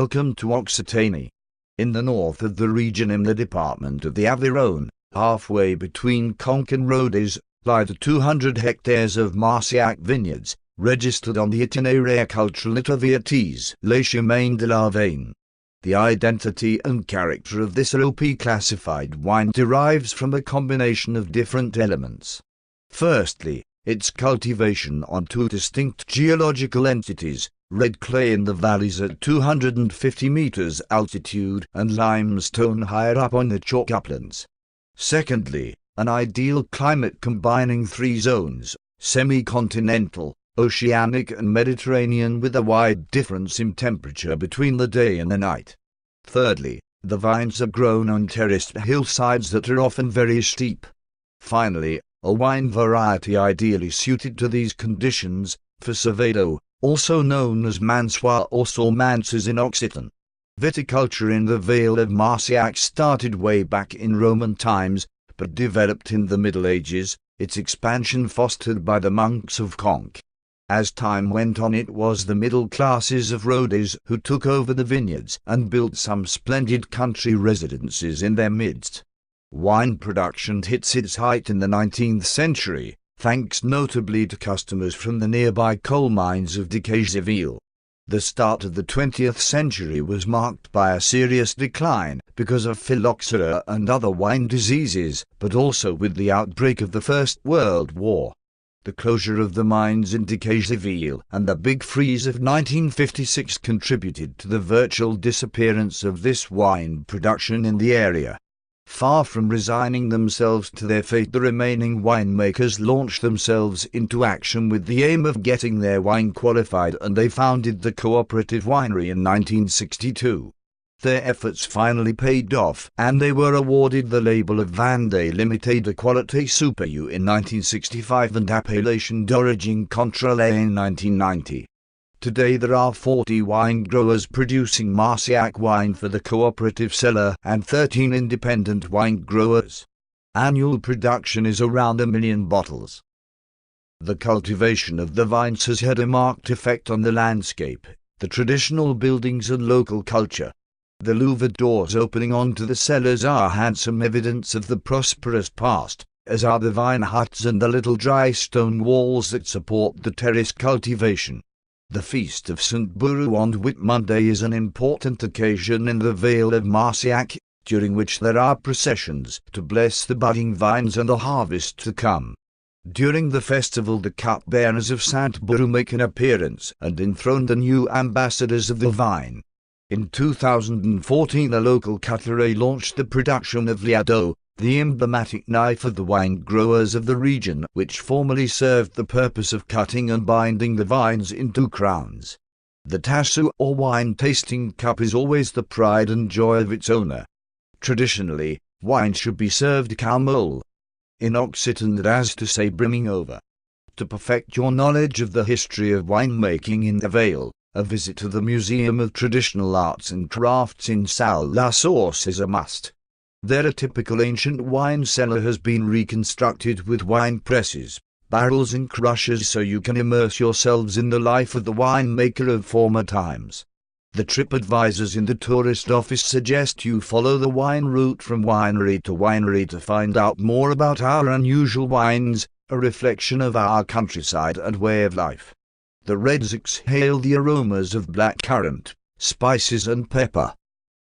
Welcome to Occitanie. In the north of the region in the department of the Aveyron, halfway between Conques and Rodez, lie the 200 hectares of Marcillac vineyards, registered on the Itinéraire cultural Vitis, Les Chemins de la Vigne. The identity and character of this OP classified wine derives from a combination of different elements. Firstly, its cultivation on two distinct geological entities, red clay in the valleys at 250 meters altitude and limestone higher up on the chalk uplands. Secondly, an ideal climate combining three zones, semi-continental, oceanic and Mediterranean, with a wide difference in temperature between the day and the night. Thirdly, the vines are grown on terraced hillsides that are often very steep. Finally, a wine variety ideally suited to these conditions, for Cervado, also known as Mansois or Sormances in Occitan. Viticulture in the Vale of Marcillac started way back in Roman times, but developed in the Middle Ages, its expansion fostered by the monks of Conques. As time went on, it was the middle classes of Rodez who took over the vineyards and built some splendid country residences in their midst. Wine production hits its height in the 19th century, thanks notably to customers from the nearby coal mines of Decazeville. The start of the 20th century was marked by a serious decline because of phylloxera and other wine diseases, but also with the outbreak of the First World War. The closure of the mines in Decazeville and the big freeze of 1956 contributed to the virtual disappearance of this wine production in the area. Far from resigning themselves to their fate, the remaining winemakers launched themselves into action with the aim of getting their wine qualified, and they founded the cooperative winery in 1962. Their efforts finally paid off, and they were awarded the label of Vendée Limitée de Qualité Supérieure in 1965 and Appellation d'Origine Contrôlée in 1990. Today there are 40 wine growers producing Marcillac wine for the cooperative cellar and 13 independent wine growers. Annual production is around 1 million bottles. The cultivation of the vines has had a marked effect on the landscape, the traditional buildings and local culture. The louvered doors opening onto the cellars are handsome evidence of the prosperous past, as are the vine huts and the little dry stone walls that support the terrace cultivation. The Feast of St. Bourou on Whit Monday is an important occasion in the Vale of Marcillac, during which there are processions to bless the budding vines and the harvest to come. During the festival, the cupbearers of St. Bourou make an appearance and enthrone the new ambassadors of the vine. In 2014, the local cutlery launched the production of liado, the emblematic knife of the wine growers of the region, which formerly served the purpose of cutting and binding the vines into crowns. The tassou or wine tasting cup is always the pride and joy of its owner. Traditionally, wine should be served calmol. In Occitan, that is to say brimming over. To perfect your knowledge of the history of winemaking in the Vale, a visit to the Museum of Traditional Arts and Crafts in Salle-la-Source is a must. Their typical ancient wine cellar has been reconstructed with wine presses, barrels and crushers, so you can immerse yourselves in the life of the winemaker of former times. The trip advisors in the tourist office suggest you follow the wine route from winery to find out more about our unusual wines, a reflection of our countryside and way of life. The reds exhale the aromas of blackcurrant, spices and pepper.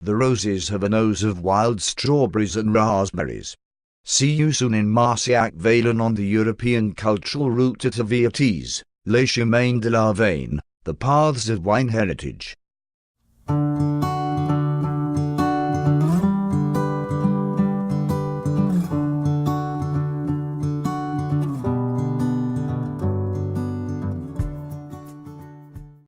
The roses have a nose of wild strawberries and raspberries. See you soon in Marcillac Vale on the European cultural route to Vitis, Les Chemins de la Vigne, the paths of wine heritage.